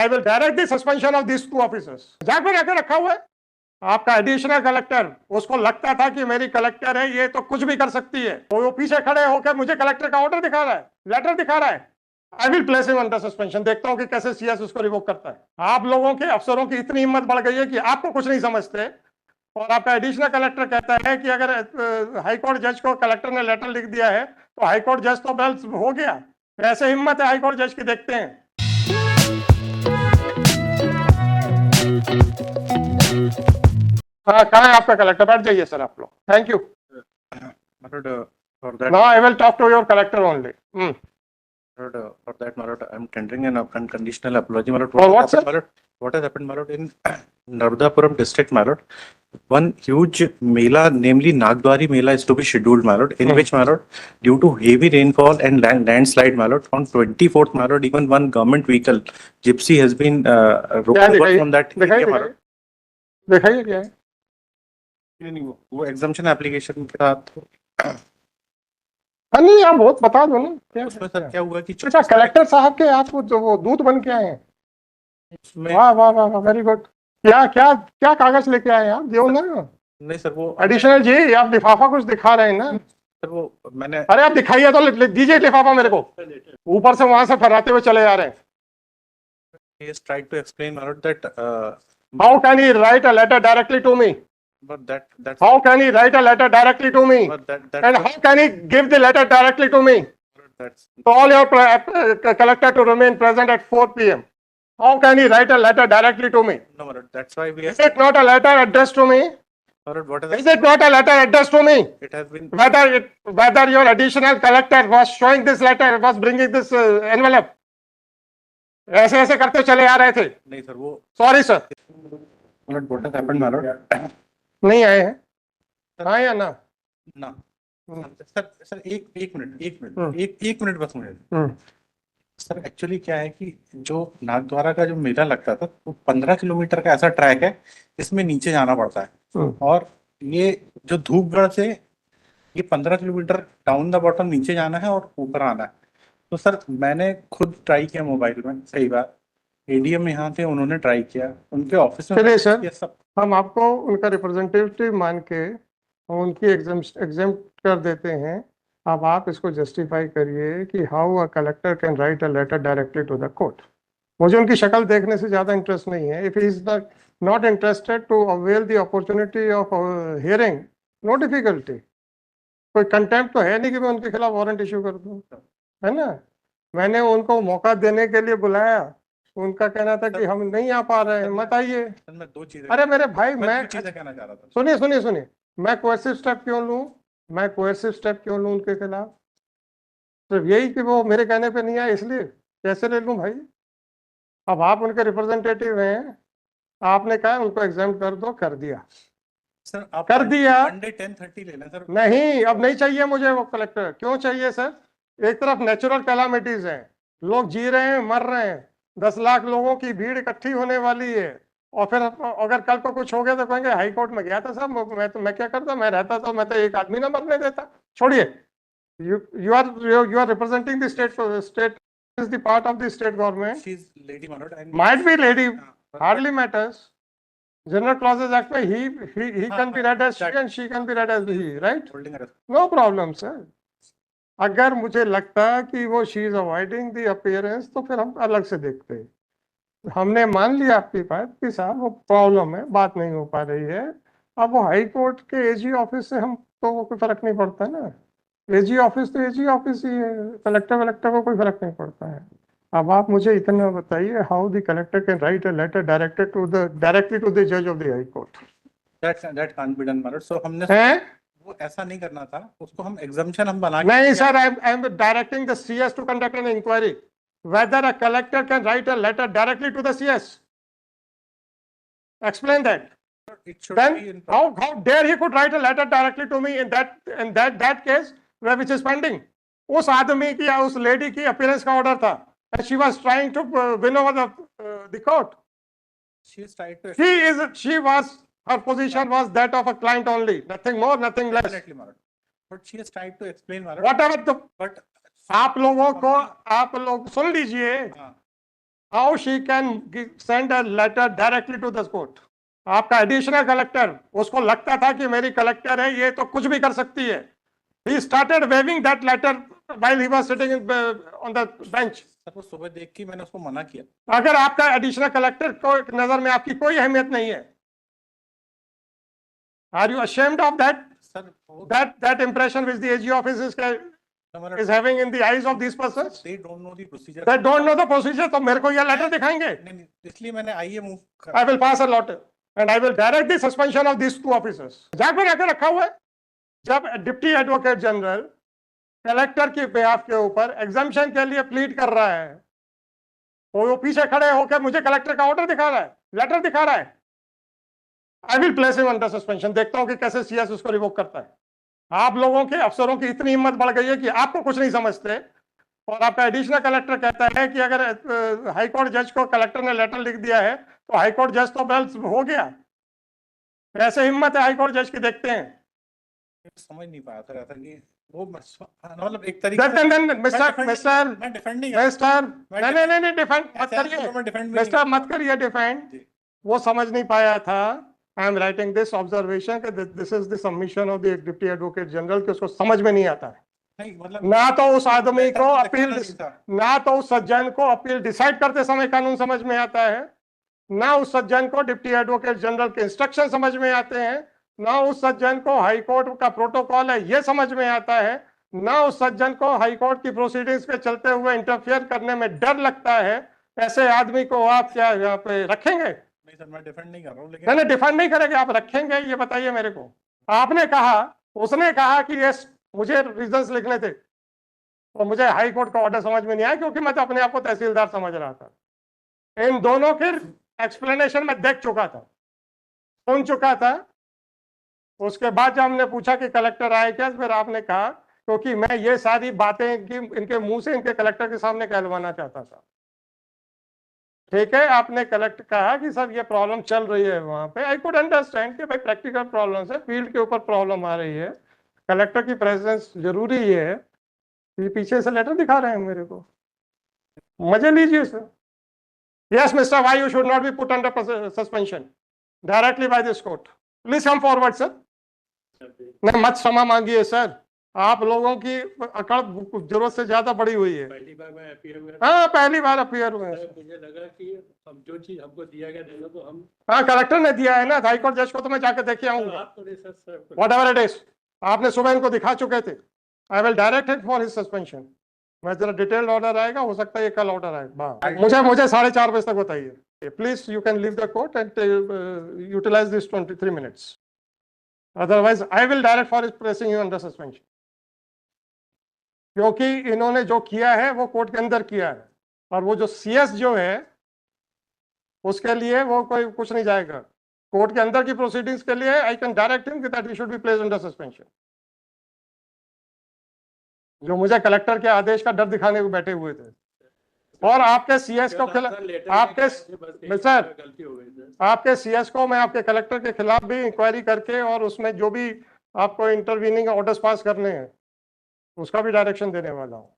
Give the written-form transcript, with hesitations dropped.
I will direct the suspension of this 2 officers. जाग में रखे रखा हुआ है आपका एडिशनल कलेक्टर। उसको लगता था कि मेरी कलेक्टर है, ये तो कुछ भी कर सकती है, तो वो पीछे खड़े होकर मुझे कलेक्टर का ऑर्डर दिखा रहा है, लेटर दिखा रहा है। I will place him under suspension. देखता हूं कि कैसे सीएस उसको रिवोक करता है। आप लोगों के अफसरों की इतनी हिम्मत बढ़ गई है कि आपको कुछ नहीं समझते, और आपका एडिशनल कलेक्टर कहता है कि अगर हाईकोर्ट जज को कलेक्टर ने लेटर लिख दिया है तो हाईकोर्ट जज तो बस हो गया। ऐसे हिम्मत है हाईकोर्ट जज की, देखते हैं। हाँ, कहाँ है आपका कलेक्टर? बैठ जाइए सर आप लोग। Thank you. For that, Now I will talk to your collector only. for that, my lord, I am tendering an unconditional apology, my lord. For what, sir? My lord, what has happened, my lord, in Naradapuram district, my lord? One huge Mela, namely Nagdwari Mela, is to be scheduled, my lord, in which, my lord, due to heavy rainfall and landslide, my lord, on 24th, my lord, even one government vehicle, Gypsy, has been removed from that area, my lord. दिखाइए क्या है? वो exemption application के साथ नहीं, आप बहुत बता दो ना क्या उसमें सर क्या हुआ कि अच्छा, कलेक्टर साहब के आप वो दूत बन के आए हैं। वाह वाह वाह, वेरी गुड। क्या क्या क्या कागज लेके आए आप? दो ना। नहीं सर, वो एडिशनल जी, आप लिफाफा कुछ दिखा रहे हैं ना सर? वो मैंने, अरे आप दिखाइए तो, दीजिए लिफाफा मेरे को। ऊपर से वहां से फहराते हुए चले जा रहे हैं। he has tried to explain, my lord, that How can he write a letter directly to me? but that's How can he write a letter directly to me? but And how can he give the letter directly to me? that's Call your collector to remain present at 4 p.m. How can he write a letter directly to me? no, my lord, that's why we have, Is it not a letter addressed to me? my lord, what Is it not a letter addressed to me? it has been, Whether your additional collector was showing this letter, was bringing this envelope, ऐसे ऐसे करते चले आ रहे थे। नहीं sir, वो sorry sir, my lord, what has happened, my lord, नहीं आए हैं। हाँ या ना? ना सर एक मिनट बस मुझे सर, एक्चुअली क्या है कि जो नागद्वारा का जो मेला लगता था वो 15 किलोमीटर का ऐसा ट्रैक है, इसमें नीचे जाना पड़ता है, और ये जो धूपगढ़ से ये 15 किलोमीटर डाउन द बॉटम नीचे जाना है और ऊपर आना है। तो सर मैंने खुद ट्राई किया मोबाइल में, कई बार एडीएम यहाँ थे, उन्होंने ट्राई किया, उनके ऑफिस में चलिए सर, ये सब हम आपको उनका रिप्रेजेंटेटिव मान के उनकी एग्जाम कर देते हैं। अब आप इसको जस्टिफाई करिए कि how a collector can write a letter directly to the court. मुझे उनकी शक्ल देखने से ज़्यादा इंटरेस्ट नहीं है। If he is not interested to avail the opportunity of hearing, no difficulty. कोई कंटेम्प्ट तो है नहीं कि मैं उनके खिलाफ वारंट इशू कर दूँ, है ना? मैंने उनको मौका देने के लिए बुलाया, उनका कहना था कि हम नहीं आ पा रहे हैं, मत आइए। मैं दो चीजें, अरे मेरे भाई, मैं चीजें कहना चाह रहा था। सुनिए सुनिए सुनिए, मैं कोएसिव स्टेप क्यों लूं? मैं कोएसिव स्टेप क्यों लूं उनके खिलाफ? सिर्फ यही कि वो मेरे कहने पे नहीं आए इसलिए? कैसे ले लूं भाई? अब आप उनके रिप्रेजेंटेटिव हैं, आपने कहा उनको एग्जाम कर दो, कर दिया सर आप कर दिया। मंडे 10:30 लेना सर। नहीं, अब नहीं चाहिए मुझे वो कलेक्टर। क्यों चाहिए सर? एक तरफ नेचुरल कैलामिटीज हैं, लोग जी रहे हैं, मर रहे हैं, 10 लाख लोगों की भीड़ इकट्ठी होने वाली है, और फिर अगर कल को कुछ हो गया तो कहेंगे हाई कोर्ट में गया था साहब, मैं क्या करता, मैं रहता तो मैं तो एक आदमी ना मरने देता। छोड़िए, you are representing the state is the part of the state government. She's lady, my lord, and Might be lady, hardly matters. General Clauses Act में he can be read as she and she can be read as he, right? holding her. No problem sir. अगर मुझे लगता कि वो she is avoiding the appearance तो फिर हम अलग से देखते हैं। हमने मान लिया आपकी बात कि साहब वो प्रॉब्लम है, बात नहीं हो पा रही है। अब वो हाई कोर्ट के एजी ऑफिस से हम तो वो कोई फर्क नहीं पड़ता है ना। एजी ऑफिस तो एजी ऑफिस ही है, कलेक्टर को कोई फर्क नहीं पड़ता है। अब आप मुझे इतना बताइए, how the collector can write a letter directly to the जज of the high court? That can't be done, my lord. So हमने वो ऐसा नहीं करना था, उसको हम एग्जाम्पशन हम बना नहीं sir, I am directing the CS to conduct an inquiry whether a collector can write a letter directly to the CS. Explain that. It should Then be in how dare he could write a letter directly to me in that case which is pending. उस आदमी की या उस lady की appearance का order था, and she was trying to win over the court. Her position was that of a client only, nothing more, nothing less. Definitely, my lord. But she has tried to explain, my lord. Whatever the, But आप लोगों को, आप लोग सुन लीजिए, how she can send a letter directly to the court. आपका additional collector, उसको लगता था कि मेरी कलेक्टर है, ये तो कुछ भी कर सकती है. He started waving that letter while he was sitting on the bench. Sir वो सुबह देख के मैंने उसको मना किया. अगर आपका एडिशनल कलेक्टर को नजर में आपकी कोई अहमियत नहीं है, are you ashamed of that? Sir that impression which the AG office is having in the eyes of these persons? They don't know the procedure. They don't know the procedure. तो मेरे को ये लेटर दिखाएंगे? नहीं, इसलिए मैंने आईए move कर. I will pass a letter and I will direct the suspension of these two officers. जाग में रखे रखा हुआ है. जब डिप्टी एडवोकेट जनरल कलेक्टर के बेहाफ के ऊपर एग्जामिशन के लिए प्लीड कर रहा है, वो पीछे खड़े होकर मुझे कलेक्टर का ऑर्डर दिखा रहा है, लेटर दिखा रहा है. I will place him under suspension. देखता हूं कि कैसे सीएस उसको रिवोक करता है. आप लोगों के अफसरों की इतनी हिम्मत बढ़ गई है कि आपको कुछ नहीं समझते, और आपका एडिशनल कलेक्टर कहता है कि अगर हाईकोर्ट जज को कलेक्टर ने लेटर लिख दिया है तो हाईकोर्ट जज तो बेल हो गया. ऐसे हिम्मत है हाईकोर्ट जज की. देखते हैं. समझ नहीं पाया सर ऐसा कि वो मतलब एक तरीके से मिस्टर मत करिए डिफेंड. वो समझ नहीं पाया था. I am writing this observation कि this is the submission of the deputy advocate general, कि उसको समझ में नहीं आता है. नहीं मतलब ना तो उस आदमी को अपील, ना तो उस सज्जन को अपील डिसाइड करते समय कानून समझ में आता है, ना उस सज्जन को डिप्टी एडवोकेट जनरल के इंस्ट्रक्शन समझ में आते हैं, ना उस सज्जन को हाईकोर्ट का प्रोटोकॉल है ये समझ में आता है, ना उस सज्जन को हाईकोर्ट की प्रोसीडिंग्स पे चलते हुए इंटरफियर करने में डर लगता है. ऐसे आदमी को आप क्या यहाँ पे रखेंगे? नहीं सर, मैं डिफेंड नहीं कर रहा हूँ, लेकिन नहीं डिफेंड नहीं करेंगे, आप रखेंगे? ये बताइए मेरे को. आपने कहा, उसने कहा कि ये मुझे रीजंस लिखने थे और मुझे हाई कोर्ट का ऑर्डर समझ में नहीं आया क्योंकि मैं तो अपने आप को तहसीलदार समझ रहा था. इन दोनों के एक्सप्लेनेशन में देख चुका था, सुन चुका था. उसके बाद जब हमने पूछा कि कलेक्टर आए क्या, फिर आपने कहा क्योंकि मैं ये सारी बातें इनके मुंह से इनके कलेक्टर के सामने कहलवाना चाहता था. ठीक है, आपने कलेक्टर कहा कि सर ये प्रॉब्लम चल रही है वहां पे. आई कुड अंडरस्टैंड कि भाई प्रैक्टिकल प्रॉब्लम है, फील्ड के ऊपर प्रॉब्लम आ रही है, कलेक्टर की प्रेजेंस जरूरी है. ये पीछे से लेटर दिखा रहे हैं मेरे को, मजे लीजिए sir. Yes mister, why you should not be put under suspension directly by this court. Please come forward sir. नहीं मत क्षमा मांगिए सर, आप लोगों की अकड़ जरूरत से ज्यादा बड़ी हुई है. पहली बार मैं अपीयर हुआ. हाँ पहली बार अपीयर हुए. मुझे लगा कि अब जो चीज हमको दिया गया तो हम, हाँ कलेक्टर ने दिया है ना, हाईकोर्ट जज को तो मैं जाकर देख आऊंगा. वट एवर इट इज, आपने सुबह इनको दिखा चुके थे. आई will direct it for his suspension. मैं जरा डिटेल्ड ऑर्डर आएगा, हो सकता है ये कल ऑर्डर आए. मुझे 4:30 बजे तक बताइए please. You can leave the court and utilise this 23 minutes. Otherwise I will direct for placing you under suspension. क्योंकि इन्होंने जो किया है वो कोर्ट के अंदर किया है, और वो जो सीएस जो है उसके लिए वो कोई कुछ नहीं जाएगा. कोर्ट के अंदर की प्रोसीडिंग्स के लिए I can direct him that he should be placed under suspension. जो मुझे कलेक्टर के आदेश का डर दिखाने को बैठे हुए थे, और आपके सीएस को आपके सीएस को मैं आपके कलेक्टर के खिलाफ भी इंक्वायरी करके और उसमें जो भी आपको इंटरवीनिंग ऑर्डर्स पास करने हैं उसका भी डायरेक्शन देने वाला हूँ.